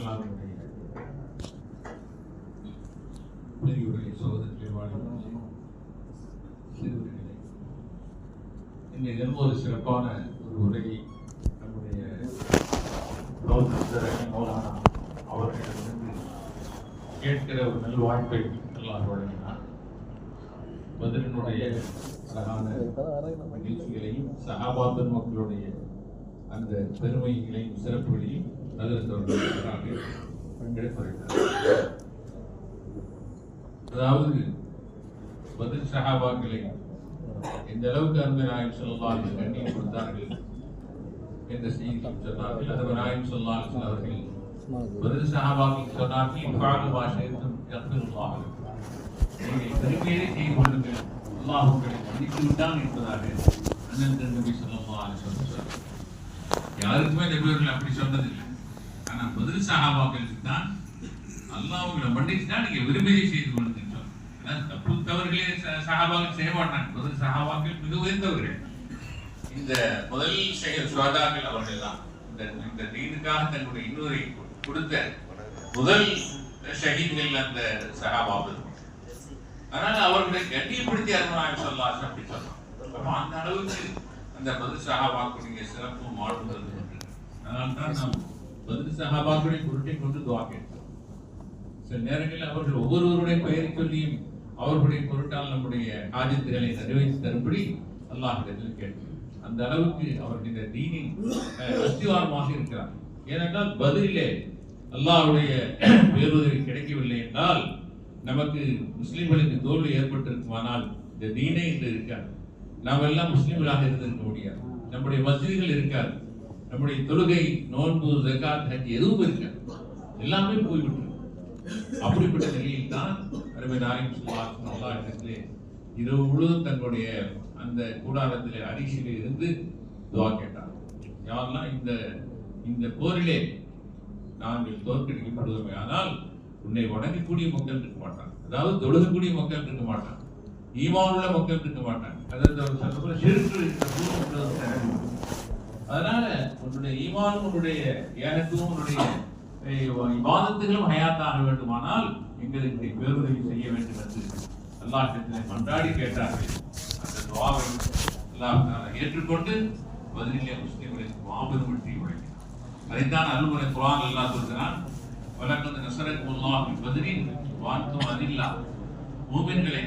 அல்லாஹ்வுடைய பெரியோர்களே, சகோதரர்களே, வாழ்க்கை சிறுவர்களே, இன்றைய ஒரு சிறப்பான ஒரு உரையை நம்முடைய மௌலானா அவர்களிடமிருந்து கேட்கிற ஒரு நல்ல வாய்ப்பை அல்லாஹ் வழங்கினார். பத்ரினுடைய அழகான நிகழ்ச்சிகளையும் சஹாபாத் மக்களுடைய அந்த பெருமைகளையும் சிறப்புகளையும் எடுத்துரைத்தார். அதாவது பத்ர் சஹாபாக்களை இந்த அளவுக்கு அருமை நாயகம் ஸல்லல்லாஹு அலைஹி வஸல்லம் கண்ணியம் கொடுத்தார்கள் என்ற செய்தி சொன்னார்கள். அருமை நாயகம் ஸல்லல்லாஹு அலைஹி வஸல்லம் அவர்கள் பத்ர் சஹாபாக்கள் சொன்னார்கள், இஃபாலு மா ஷி'தும் யக்ஃபிருல்லாஹ் லக்கும், நீங்கள் பெருமையை செய்து கொள்ளுங்கள், அல்லாஹ் உங்களை மன்னித்து விட்டான் என்பதாக அண்ணன் நபி ஸல்லல்லாஹு அலைஹி வஸல்லம் சொன்னார். யாருக்குமே நபியவர்கள் அப்படி சொன்னதில்லை. ஆனா பத்ர் சஹாபாக்களுக்கு தான் அல்லாஹ் உங்களை மன்னிச்சுட்டா நீங்க விரும்பியதை செய்து கொள்ளுங்க. தப்பு தவறுகளே சஹாபாக்கள் செய்ய மாட்டாங்க. பத்ர் சஹாபாக்கள் மிக உயர்ந்தவர்கள். இந்த முதல் சுஹதாக்கள் அவர்கள் தான் இந்த தீனுக்காக தன்னுடைய இன்னொரு கொடுத்த முதல் ஷஹீத்கள் அந்த சஹாபாக்கள். அதனால அவர்களை கண்ணியப்படுத்தி அருமநாயகம் ஸல்லல்லாஹு அலைஹி வஸல்லம் அப்படி சொன்னாங்க. அந்த அளவுக்கு அந்த பத்ர் சஹாபாக்களுடைய சிறப்பும் வாழ்வுகிறது. அதனால தான் நாம் பத்ர் சஹாபாக்களை பொருட்டை கொண்டு துஆ கேட்கிறோம். சில நேரங்களில் அவர்கள் ஒவ்வொருவருடைய பெயரை சொல்லியும் அவர்களுடைய பொருட்டால் நம்முடைய ஆஜத்துகளை நிறைவேற்றி தரும்படி அல்லாஹ்விடத்தில் கேட்கிறோம். அந்த அளவுக்கு அவர்கள் இந்த தீனின் அஸ்திவாரமாக இருக்கிறார். ஏனென்றால் பதிலே அல்லாஹ்வுடைய பேருதவி கிடைக்கவில்லை என்றால் நமக்கு முஸ்லிம்களுக்கு தோல்வி ஏற்பட்டிருக்குமானால் இந்த தீனே இன்று இருக்காது. நாம் எல்லாம் முஸ்லிம்களாக இருந்திருக்க முடியாது. நம்முடைய மஸ்ஜிதுகள் இருக்காது. நம்முடைய தொழுகை, நோன்பு, ஜகாத், ஹஜ் எதுவும் இருக்காது. எல்லாமே போய்விட்டு அப்படிப்பட்ட நிலையில் தான் அருமை நாயகம் ஸல்லல்லாஹு அலைஹி வஸல்லம் இரவு முழுவதும் தன்னுடைய அந்த கூடாரத்திலே அரிசியிலே இருந்து துஆ கேட்டார். யா அல்லாஹ், இந்த போரிலே நாங்கள் தோற்கடிக்கப்படுவோமே ஆனால் உன்னை வணங்கக்கூடிய மக்கள் இருக்க மாட்டாங்க. அதாவது தொழுகக்கூடிய மக்கள் இருக்க மாட்டாங்க. ஈமான் உள்ள மக்கள் இருக்க மாட்டாங்க. அதாவது ஷிர்க் அதனால உன்னுடைய ஈமானும் உன்னுடைய ஏகத்துவம் உன்னுடைய இபாதத்துகளும் ஹயாத்தாக வேண்டுமானால் எங்களுக்கு பேருதவி செய்ய வேண்டும் என்று அல்லாஹ்விடத்திலே மன்றாடி கேட்டார்கள். அந்த துஆவை அல்லாஹ் ஏற்றுக்கொண்டு பதிலிலே முஸ்லிம்களுக்கு மாபெரும் வெற்றி வழங்கினார். அதைத்தான் அருள்முறை குர்ஆன் அல்லாஹ் சொல்கிறான், வலக்கத் நஸரக்குமுல்லாஹு ஃபி பத்ரின் வ அன்தும் அதில்லா, மூமின்களே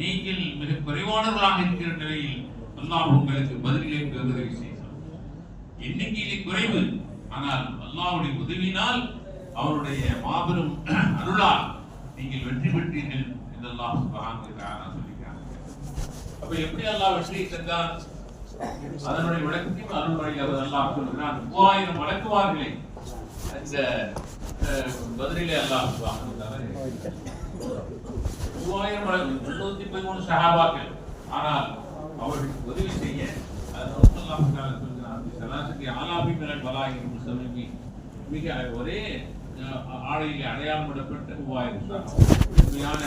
நீங்கள் மிக குறைவானவர்களாக இருக்கிற நிலையில் அல்லாஹ் உங்களுக்கு பதிலிலே பேருதவி செய்தார். எண்ணிக்கையிலே குறைவு, ஆனால் அல்லாஹ்வுடைய உதவியினால் அவருடைய மாபெரும் அருளால் நீங்கள் வெற்றி பெற்றீர்கள் என்று அல்லாஹ் சுப்ஹானஹு வ தஆலா சொல்கிறார். அப்ப எப்படி அல்லாஹ் வெற்றியை தந்தார்? அதனுடைய விளக்கத்தையும் அருள்முறையில் அல்லாஹ் சொல்கிறான். 3000 மலக்குமார்களை அந்த பத்ரிலே அல்லாஹ் சுப்ஹானஹு வ தஆலா 3000 313 சஹாபாக்கள். ஆனால் அவர்களுக்கு உதவி செய்ய அல்லாஹ் தஆலா சொல்கிறான், சலாசத்தி ஆலாபி மினல் பலாயின் முஸ்லிமீன், மிக ஒரே ஆடையிலே அடையாளமிடப்பட்ட 3000 உண்மையான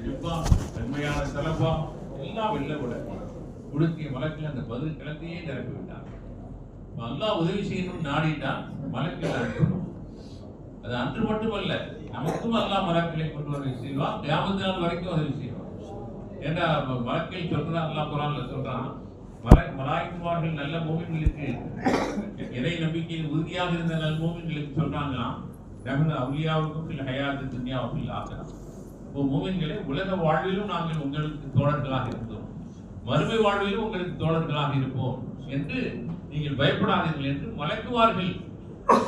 ஜுப்பா, உண்மையான தலப்பா எல்லாம் வெள்ள உடுக்கிய மலக்கில் அந்த பதில் கிழக்கையே நிரப்பி விட்டார். அல்லாஹ் உதவி செய்யணும் நாடிட்டான், மலக்கில் அனுப்பணும். அது அன்று மட்டுமல்ல, நமக்கும் அல்லாஹ் மலக்களை கொண்டு உதவி செய்வான். கியாமத் நாள் வரைக்கும் உதவி செய்வான். ஏன்னா மலக்கில் சொல்றான், அல்லாஹ் குர்ஆன்ல சொல்றான், மலாயிக்குமார்கள் நல்ல மூமின்களுக்கு இறை நம்பிக்கையில் உறுதியாக இருந்த நல்ல மூமின்களுக்கு சொல்றாங்களாம், நஹ்னு அவுலியாவுக்கும் ஃபில் ஹயாத்தி துன்யா வ ஃபில் ஆகிரா, ஓ மூமின்களே, உலக வாழ்விலும் நாங்கள் உங்களுக்கு தோழர்களாக இருந்தோம், மறுமை வாழ்விலும் உங்களுக்கு தோழர்களாக இருப்போம் என்று நீங்கள் பயப்படாதீர்கள் என்று மலக்குமார்கள்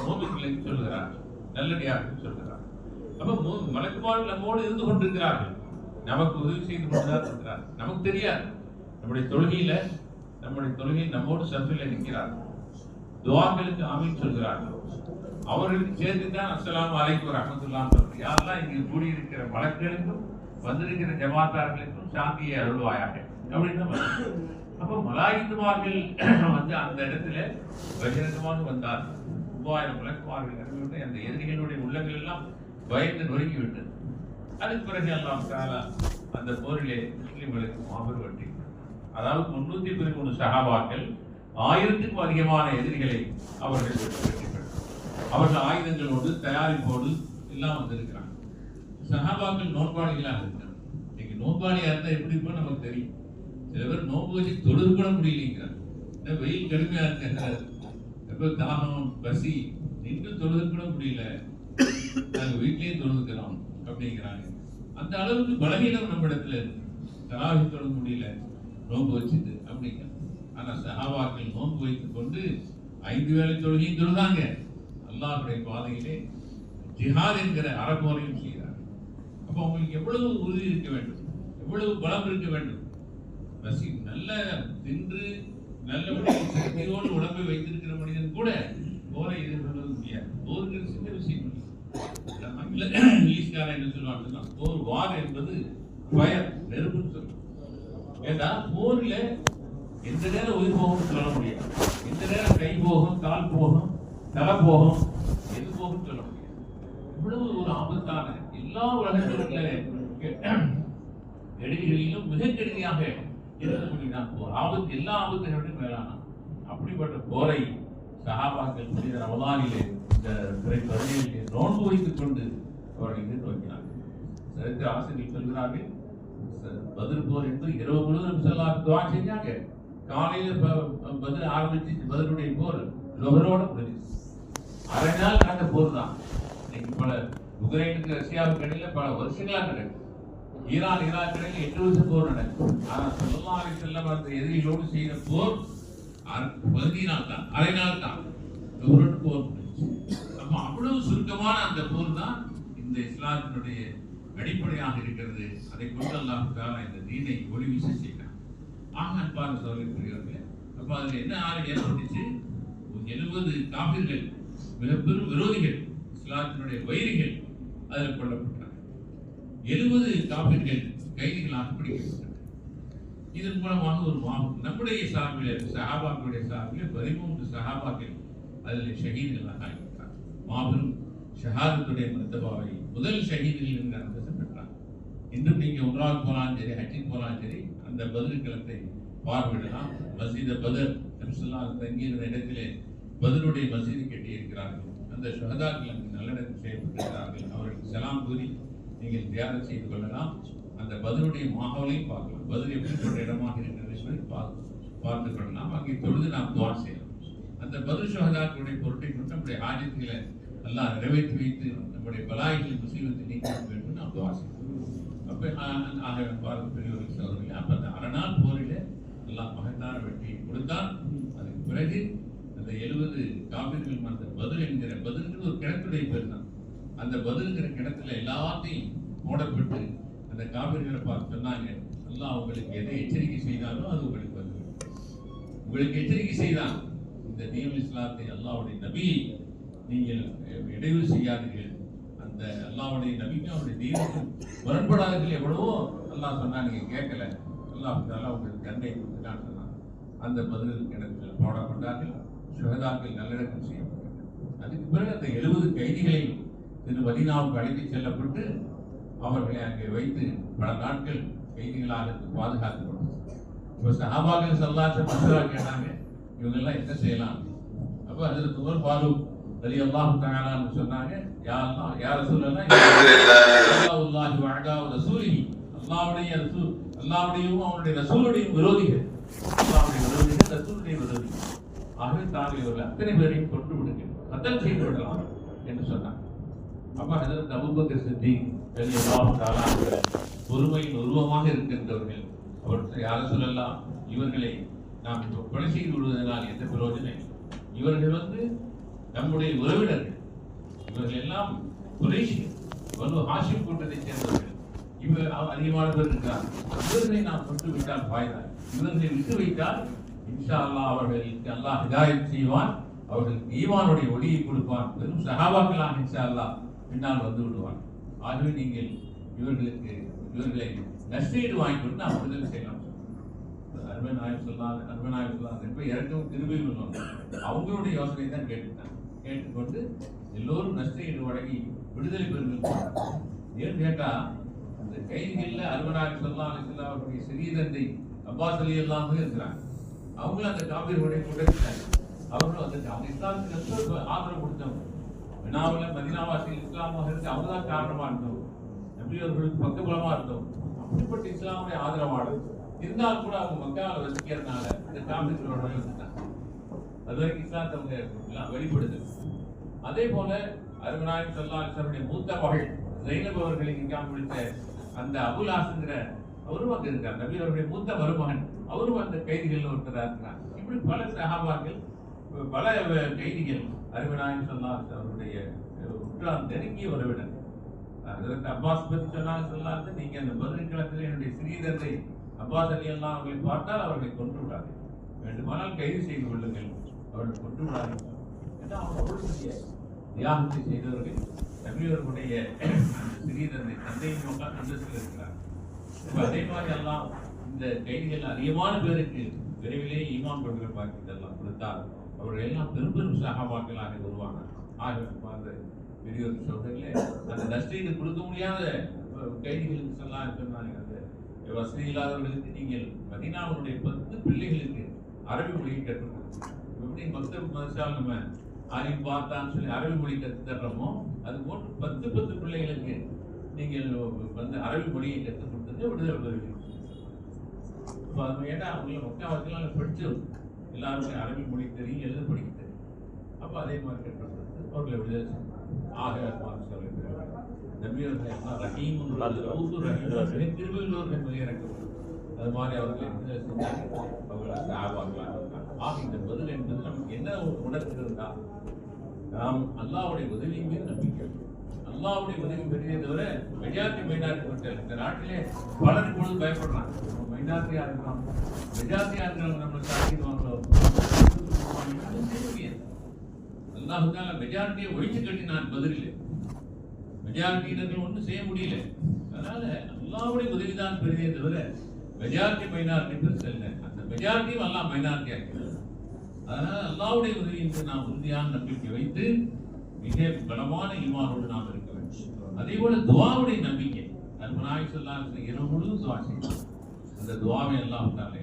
மூமின்களுக்கு சொல்கிறார்கள், நல்லடியார்கள் சொல்கிறார்கள். அப்ப மலக்குமார்கள் நம்மோடு இருந்து கொண்டிருக்கிறார்கள், நமக்கு உதவி செய்து கொண்டுதான் இருக்கிறார்கள். நமக்கு தெரியாது. நம்முடைய தொழுகையில் நம்மோடு சஃபில் நிற்கிறார்கள், துஆக்களுக்கு ஆமீன் சொல்கிறார்கள். அவர்களுக்கு சேர்த்துதான் அஸ்ஸலாமு அலைக்கும் வ ரஹ்மத்துல்லாஹி சொல்றாங்க. யாரெல்லாம் இங்கே கூடியிருக்கிற மலக்களுக்கும் வந்திருக்கிற ஜமாத்தார்களுக்கும் சாந்தியை அருள்வாயாக அப்படின்னு. அப்போ மலாயிக்குமார்கள் வந்து அந்த இடத்துல பகிரங்கமாக வந்தார்கள். 3000 மலக்குமார்கள் இறங்கிவிட்டு அந்த எதிரிகளுடைய உள்ளங்கள் எல்லாம் பயந்து நொறுங்கி விட்டது. அதுக்கு பிறகு அல்லாஹ் தஆலா அந்த போரிலே முஸ்லிம்களுக்கு மாபெரும் வெற்றி. அதாவது 313 சஹாபாக்கள் 1000க்கும் அதிகமான எதிரிகளை அவர்கள் வெற்றி பெற்றார். அவர்கள் ஆயுதங்களோடு தயாரிப்போடு எல்லாம் வந்திருக்கிறாங்க. சஹாபாக்கள் நோன்பாளிகளாக இருக்கிறாங்க. இன்னைக்கு நோன்பாளியா இருந்தா எப்படி இருக்கும் நமக்கு தெரியும். சில பேர் நோன்பு வச்சு தொழுது கூட முடியலைங்கிறாங்க. வெயில் கடுமையா இருக்கிறார், எப்ப தாகம் பசி நின்று தொழுது கூட முடியல, நாங்க வீட்லயே தொழுதுக்கிறோம் அப்படிங்கிறாங்க. அந்த அளவுக்கு பலவீனம் நம்ம இடத்துல இருக்கு. தராவி தொழ முடியல நோன்பு வச்சுட்டு அப்படிங்க. ஆனா சஹாபாக்கள் நோன்பு வைத்துக் கொண்டு 5 வேளை தொழுகையும் தொழுதாங்க. அல்லாஹ்வுடைய பாதையிலே ஜிஹாத் என்கிற அறப்போரையும் செய்கிறார். அப்ப அவங்களுக்கு எவ்வளவு உறுதி இருக்க வேண்டும், எவ்வளவு பலம் இருக்க வேண்டும். பசி நல்ல தின்று நல்லபடியாக சக்தியோடு உடம்பை வைத்திருக்கிற மனிதன் கூட போரை எதிர்கொள்ள முடியாது. போருக்கு சின்ன விஷயம் இல்லை. இங்கிலீஷ்காரன் என்ன சொல்லுவாங்கன்னா, போர் வார் என்பது ஃபயர், நெருப்புன்னு சொல்லுவாங்க. ஏன்னா போர்ல எந்த நேரம் உயிர் போகும் சொல்ல முடியாது. எந்த நேரம் கை போகும், கால் போகும், தலை போகும், எது போகும் சொல்ல முடியாது. இவ்வளவு ஒரு ஆபத்தான எல்லா உலகத்திலும் கெடுதிகளிலும் மிக கெடுதியாக இருக்கக்கூடியதான் போர். ஆபத்து எல்லா ஆபத்துகளும் மேலான அப்படிப்பட்ட போரை சஹாபாக்கள் புனித ரமலானிலே இந்த 17 நோன்பு வைத்துக் கொண்டு அவர்கள் எதிர்நோக்கினார்கள். சரித்திர ஆசிரியர்கள் சொல்கிறார்கள், பத்ர் போர் என்று இரவு முழுவதும் துஆ செஞ்சாங்க. காலையில பத்ர் ஆரம்பிச்சு பத்ருடைய போர் லொஹரோட முடிஞ்சிச்சு. அரை நாள் நடந்த போர் தான். இன்னைக்கு பல உக்ரைனுக்கு ரஷ்யாவுக்கு இடையில பல வருஷங்களா நடக்கும். ஈரான் ஈராக் இடையில 8 வருஷம் போர் நடக்கும். ஆனா ஸல்லல்லாஹு அலைஹி வஸல்லம் அந்த எதிரிகளோடு செய்த போர் 15 நாள் தான், அரை நாள் தான் லொஹரோட போர் முடிஞ்சிச்சு. அப்ப அவ்வளவு சுருக்கமான அந்த போர் தான் இந்த இஸ்லாத்தினுடைய அடிப்படையாக இருக்கிறது. அதை கொண்டு அல்லாஹ் தஆலா இந்த தீனை ஒளி வீச செய்கிறார். ஆக அன்பான சகோதரர்களே, அப்ப அதுல என்ன ஏற்பட்டுச்சு, 70 காபிர்கள், மிகப்பெரும் விரோதிகள், இஸ்லாத்தினுடைய வைரிகள் அதில் கொல்லப்பட்டார்கள். 70 காபிர்கள் கைதிகளாக பிடிக்கப்பட்டனர். இதன் மூலமாக ஒரு நம்முடைய சார்பில் சஹாபாக்களுடைய சார்பில் 13 சஹாபாக்கள் அதில் ஷஹீதுகளாக ஆகிவிட்டார். மாபெரும் ஷஹாதத்துடைய மர்தபாவை முதல் ஷஹீதுகள் என்ற அந்தஸ்து பெற்றார். இன்றும் நீங்க உம்ராவுக்கு போனாலும் சரி, ஹஜ்ஜுக்கு போனாலும் சரி, அந்த பத்ர் களத்தை பார்வையிடலாம். மஸ்ஜித் பத்ர் நபி ஸல்லல்லாஹு அலைஹி வஸல்லம் தங்கியிருந்த இடத்திலே பத்ருடைய மஸ்ஜித் கட்டியிருக்கிறார்கள். அந்த ஷஹதாக்கள் அங்கு நல்லடக்கம் செய்யப்பட்டிருக்கிறார்கள். அவர்களுக்கு சலாம் கூறி நீங்கள் தியானம் செய்து கொள்ளலாம். அந்த பத்ருடைய மாஹோலையும் பார்க்கலாம். பத்ர் எப்படிப்பட்ட இடமாக இருக்கிறது சொல்லி பார்த்து கொள்ளலாம். அங்கே தொழுது நாம் துஆ செய்யலாம். அந்த பத்ர் ஷஹதாக்களுடைய பொருட்டை கொண்டு நம்முடைய ஆஜத்துகளை அல்லாஹ் நிறைவேற்றி வைத்து நம்முடைய பலாய்களை முசீபத்தை நீக்க வேண்டும் நாம் துஆ செய்யலாம். அப்ப பெரியவர்கள் சகோதரர்களே, அப்ப அந்த அரை நாள் போரில அல்லாஹ் மகத்தான வெற்றியை கொடுத்தான். அதுக்கு பிறகு அந்த 70 காபிர்கள் அந்த பத்ர் என்கிற பத்ருங்கிறது ஒரு கிணத்துடைய பேர் தான். அந்த பத்ருங்கிற கிணத்துல எல்லாத்தையும் மூடப்பட்டு அந்த காபிர்களை பார்த்து சொன்னாங்க, அல்லாஹ் உங்களுக்கு எதை எச்சரிக்கை செய்தாலும் அது உங்களுக்கு வந்து உங்களுக்கு எச்சரிக்கை செய்தான். இந்த தீனுல் இஸ்லாத்தை அல்லாஹ்வுடைய நபியை நீங்கள் இடையூறு செய்யாதீர்கள். அந்த அல்லாஹ்வுடைய நபிக்கும் அவருடைய தீனுக்கும் முரண்படாதீர்கள் எவ்வளவோ அல்லாஹ் சொன்னா, நீங்க கேட்கல. அல்லாஹ் தஆலா உங்களுக்கு தண்டனை கொடுத்துட்டான்னு சொன்னான். அந்த பதில் கிணற்றில் போடப்பட்டார்கள். ஷஹதாக்கள் நல்லடக்கம் செய்யப்பட்டார்கள். அதுக்கு பிறகு அந்த 70 கைதிகளை மதீனாவுக்கு அழைத்து செல்லப்பட்டு அவர்களை அங்கே வைத்து பல நாட்கள் கைதிகளாக பாதுகாக்கப்பட்டது. இப்போ சஹாபாக்கள் ஸல்லல்லாஹு அலைஹி வஸல்லம் கேட்டாங்க, இவங்கெல்லாம் என்ன செய்யலாம்? அப்ப ஹஜ்ரத் உமர் ஃபாரூக் ரலியல்லாஹு தஆலா சொன்னாங்க, யா அல்லாஹ் யா ரசூலல்லாஹ் அல்லாஹ் வஅதா ரசூலிஹி, அல்லாஹ்வுடையும் அவருடைய ரசூலுடையும் விரோதிகள், அல்லாஹ்வுடைய விரோதிகள், ரசூலுடைய விரோதிகள். ஆகவே தாங்கள் இவர்கள் அத்தனை பேரையும் கொண்டு விடுங்கள், கத்தல் செய்து விடலாம் என்று சொன்னாங்க. அப்ப ஹஜ்ரத் அபூபக்கர் சித்திக் ரலியல்லாஹு தஆலா பொறுமையின் உருவமாக இருக்கின்றவர்கள் அவர் யா ரசூலல்லாஹ், இவர்களை நாம் கொலை செய்து விடுவதனால் எந்த பிரயோஜனம்? இவர்கள் நம்முடைய உறவினர்கள், இவர்கள் எல்லாம் குறைஷிகள், ஹாஷிம் கூட்டத்தை சேர்ந்தவர்கள். இவர் அதிகமான பேர் இருக்கிறார். இவர்களை நாம் கொண்டு விட்டால் பாய்தா, இவர்களை விட்டு வைத்தால் இன்ஷா அல்லாஹ் அவர்களுக்கு அல்லாஹ் ஹிதாயத் செய்வான், அவர்களுக்கு ஈமானுடைய ஒளியை கொடுப்பான், வெறும் சஹாபாக்களாக இன்ஷா அல்லாஹ் பின்னால் வந்து விடுவான். ஆகவே நீங்கள் இவர்களை நஷ்டீடு வாங்கி கொண்டு நாம் விடுதலை செய்யலாம். அருமை நாயகம் சொல்லாங்க எப்ப இறக்கவும் திரும்பியும் அவங்களுடைய யோசனை தான் கேட்டுக்கொண்டு எல்லோரும் நஷ்டஈடு வழங்கி விடுதலை பெறுங்கள். ஏன்னு கேட்டா, அந்த கைதிகள்ல அருமநாயகம் ஸல்லல்லாஹு அவருடைய சிறிய தந்தை அப்பாஸ் ரலியல்லாஹு இருக்கிறாங்க. அவங்களும் அந்த காபீர்களுடைய கூட்டத்தில் அவங்களும் வந்து அவங்க இஸ்லாத்துக்கு ஆதரவு கொடுத்தவங்க. வினாவில் மதீனாவாசிகள் இஸ்லாமாக இருக்கு, அவங்க தான் காரணமா இருந்தோம், நபி அவர்களுக்கு பக்கபலமா இருந்தோம். அப்படிப்பட்ட இஸ்லாமுடைய ஆதரவாளர் இருந்தாலும் கூட அவங்க மக்காவில் வசிக்கிறதுனால இந்த காபிர்களோட வந்தாங்க. அது வரைக்கும் இஸ்லாத்தை அவங்க வெளிப்படுது. அதே போல அருமநாயகம் ஸல்லல்லாஹு அலைஹி வஸல்லம் மூத்த மகள் ஸைனப் அவர்களை நிக்காஹ் முடித்த அந்த அபுலாஸ்ங்கிற அவரும் அங்க இருக்கார். நபி அவருடைய மூத்த மருமகன் அவரும் அந்த கைதிகள் ஒருத்தராக இருக்கிறார். இப்படி பல சஹாபாக்கள், பல கைதிகள் அருமநாயகம் ஸல்லல்லாஹு அலைஹி வஸல்லம் அவருடைய உற்றார் நெருங்கிய உறவினர். அதற்கு அப்பாஸ் பற்றி சொன்னாங்க, சொல்லாது நீங்க அந்த பதில் கிழக்கில் என்னுடைய சிறிய தந்தை அப்பாஸ் அலி அல்லாஹ் அவர்களை பார்த்தால் அவர்களை கொன்று விடாது, வேண்டுமானால் கைது செய்து கொள்ளுங்கள், அவர்களை கொன்று விடாது. ஏன்னா அவங்க அவ்வளவு தியாகத்தை செய்தவர்கள் நபி அவர்களுடைய சிறிய தந்தை தந்தையின் மக்கள் அந்தஸ்தில் இருக்கிறார். அதே மாதிரி எல்லாம் இந்த கைதிகள் அதிகமான பேருக்கு விரைவிலே ஈமான் கொள்கிற பாக்கியத்தை எல்லாம் கொடுத்தால் அவர்கள் எல்லாம் பெரும் பெரும் சஹாபாக்களாக வருவாங்க. ஆக பெரியோர் சொல்றீங்களே, அந்த நஷ்டீடு கொடுக்க முடியாத கைதிகளுக்கு சொன்னாங்க, அந்த வசதி இல்லாதவர்களுக்கு நீங்கள் மதீனாவுடைய 10 பிள்ளைகளுக்கு அரபி மொழியை கற்றுக் கொடுக்கணும். எப்படி மக்தப் மதரசாவில் நம்ம ஆலிம் பார்த்தான்னு சொல்லி அரபி மொழி கற்று தர்றோமோ, அது போன்று 10 பிள்ளைகளுக்கு நீங்கள் வந்து அரபி மொழியை கற்றுக் கொடுத்தது விடுதலை பெறுவீங்க. இப்போ அது ஏன்னா அவங்கள முக்கால்வாசிலாம் படிச்சு எல்லாருமே அரபி மொழி தெரியும், எழுத படிக்க தெரியும். அப்போ அதே மாதிரி கற்றுக் கொடுத்து அவர்களை விடுதலை செய்யணும். ஆக திருவள்ளுவர்கள் இறக்கப்படும். அது மாதிரி அவர்களை விடுதலை செஞ்சாங்க, அவர்களை ஆக இந்த பதில் என்பது நமக்கு என்ன உணர்கிறதா, நாம் அல்லாஹ்வுடைய உதவியின் மீது நம்பிக்கை, அல்லாஹ்வுடைய உதவி பெரியதை தவிர மெஜாரிட்டி மைனாரிட்டி மக்கள் இந்த நாட்டிலே பலர் இப்பொழுது பயப்படுறாங்க. மைனாரிட்டியா இருக்கிறோம், மெஜாரிட்டியா இருக்கிறவங்க நம்மளை சாதிடுவாங்களோ, அல்லாஹ் தான் மெஜாரிட்டியை ஒழிச்சு கட்டினான் பதில். மெஜாரிட்டியினர்கள் ஒன்றும் செய்ய முடியல. அதனால அல்லாஹ்வுடைய உதவிதான் பெரியதே தவிர மெஜாரிட்டி மைனாரிட்டி பெருசு இல்லை. அந்த மெஜாரிட்டியும் அல்லாஹ் மைனாரிட்டி ஆக்கிறது. அதனால அல்லாஹ்வுடைய உதவிக்கு நாம் உறுதியான நம்பிக்கை வைத்து மிக பலமான ஈமானோடு நாம் இருக்க வேண்டும். அதே போல துஆவுடைய நம்பிக்கை, அருமநாயகம் ஸல்லல்லாஹு அலைஹி வஸல்லம் இரவு முழுவதும் துஆ செய்வாங்க. அந்த துஆவை எல்லாம் உண்டாக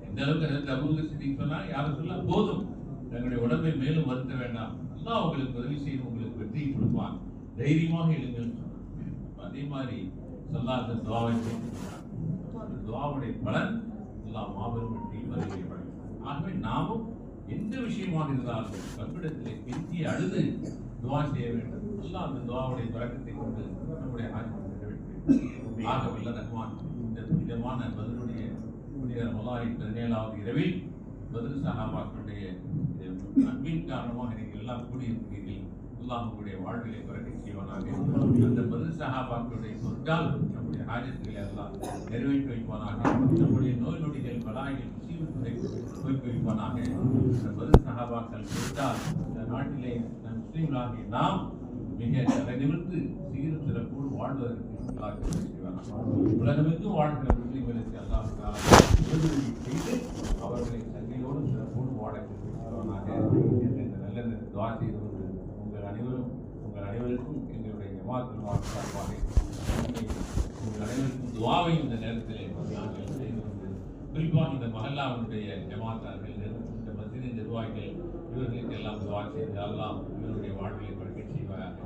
எந்த அளவுக்கு அபூபக்கர் சித்திக் சொன்னா, யாரும் சொல்ல போதும், தங்களுடைய உடம்பை மேலும் வருத்த வேண்டாம், அல்லாஹ் உங்களுக்கு உதவி செய்து உங்களுக்கு வெற்றி கொடுப்பான், தைரியமாக எழுங்கள். அதே மாதிரி ஸல்லல்லாஹு துஆவை செய்கிறார். அந்த துஆவுடைய பலன் அல்லாஹ் மாபெரும் வெற்றி வருகிறார். ஆகவே நாமும் எந்த விஷயமாக இருந்தாலும் கற்பிடத்திலே கெஞ்சி அழுது துஆ செய்ய வேண்டும். அல்லாஹ் அந்த துஆவுடைய பரக்கத்தை கொண்டு நம்முடைய ஆஜத்தை நிறைவேற்றி ஆக வல்ல ரஹ்மான் இந்த புனிதமான பதிலுடைய புனித ரமலானின் 17வது இரவில் பதில் சஹாபாக்களுடைய அன்பின் காரணமாக நீங்கள் எல்லாம் கூடியிருக்கிறீர்கள். அல்லாஹ் உங்களுடைய வாழ்விலை பரக்கை செய்வானாக. அந்த பதில் சஹாபாக்களுடைய சொற்கால் நம்முடைய ஆஜத்துகளை எல்லாம் நிறைவேற்றி வைப்பானாக. நம்முடைய நோய் நொடிகள் பலாய்கள் முசீபத்துகளை போய்க்கு வைப்பானாக. அந்த பதில் சஹாபாக்கள் கொடுத்தால் இந்த நாட்டிலே நம் முஸ்லீம்களாகிய நாம் மிக நிமிர்ந்து சீரும் சிறப்போடு வாழ்வதற்கு உலகமெங்கும் வாழ்கிற முஸ்லீம்களுக்கு அல்லாஹ் செய்து அவர்களை சங்கையோடு சிறப்போடு வாழ நல்ல துஆ செய்து கொண்டு உங்கள் அனைவருக்கும் எங்களுடைய ஜமாஅத்துல் முஹம்மது சார்பாக உங்கள் அனைவருக்கும் துஆவை இந்த நேரத்தில் நாங்கள் செய்து கொண்டு, குறிப்பாக இந்த மஹல்லாவுடைய ஜமாத்தார்கள், இந்த மஸ்ஜிதின் நிர்வாகிகள், இவர்களுக்கு எல்லாம் துஆ செய்து அல்லாஹ் இவருடைய வாழ்விலை பறக்க செய்வாயாக.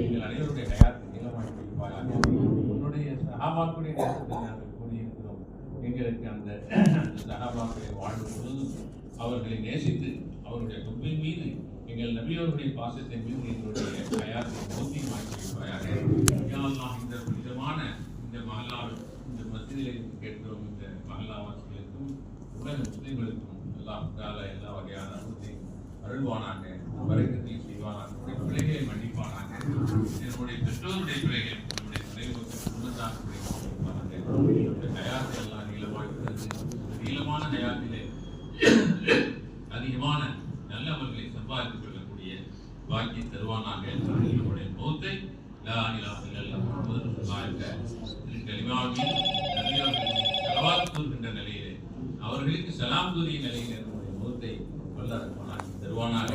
எங்கள் அனைவருடைய ஹயாத்தை நீளமாக்கி வைப்பாயாக. உன்னுடைய சஹாபாக்களுடைய நேரத்தில் நாங்கள் கூடியிருக்கிறோம். எங்களுக்கு அந்த சஹாபாக்களுடைய வாழ்வு முழுவதும் அவர்களை நேசித்து அவருடைய குப்பின் மீது எங்கள் நபியோருடைய பாசத்தின் மீது எங்களுடைய ஹயாத்தை மோதியமாக்கி வைப்பாயாக. இந்த புனிதமான இந்த மஹல்லாவில் இந்த மஸ்ஜிதில் கேட்கிறோம். இந்த மஹல்லாவாசிகளுக்கும் உலக முஸ்லீம்களுக்கும் அல்லாஹ் தஆலா எல்லா வகையான அருள்வானாக, வரக்கத்தை செய்வானாக, பிள்ளைகளை மன்னிப்பானாக, என்னுடைய பெற்றோருடைய பிள்ளைகள், நம்முடைய தலைவர்கள் குடும்பத்தாருடைய ஹயாத்தை எல்லாம் நீளமான ஹயாத்திலே அதிகமான நல்லவர்களை சம்பாதித்துக் கொள்ளக்கூடிய பாக்கிய தருவானாக. நம்முடைய மௌத்தை லா இலாஹ இல்லல்லாஹ் முஹம்மது ரசூலுல்லாஹ் கலிமாவில் நபியவர்கள் கூறுகின்ற நிலையிலே, அவர்களுக்கு சலாம் கூறிய நிலையிலே நம்முடைய மௌத்தை வல்ல தருவானாக.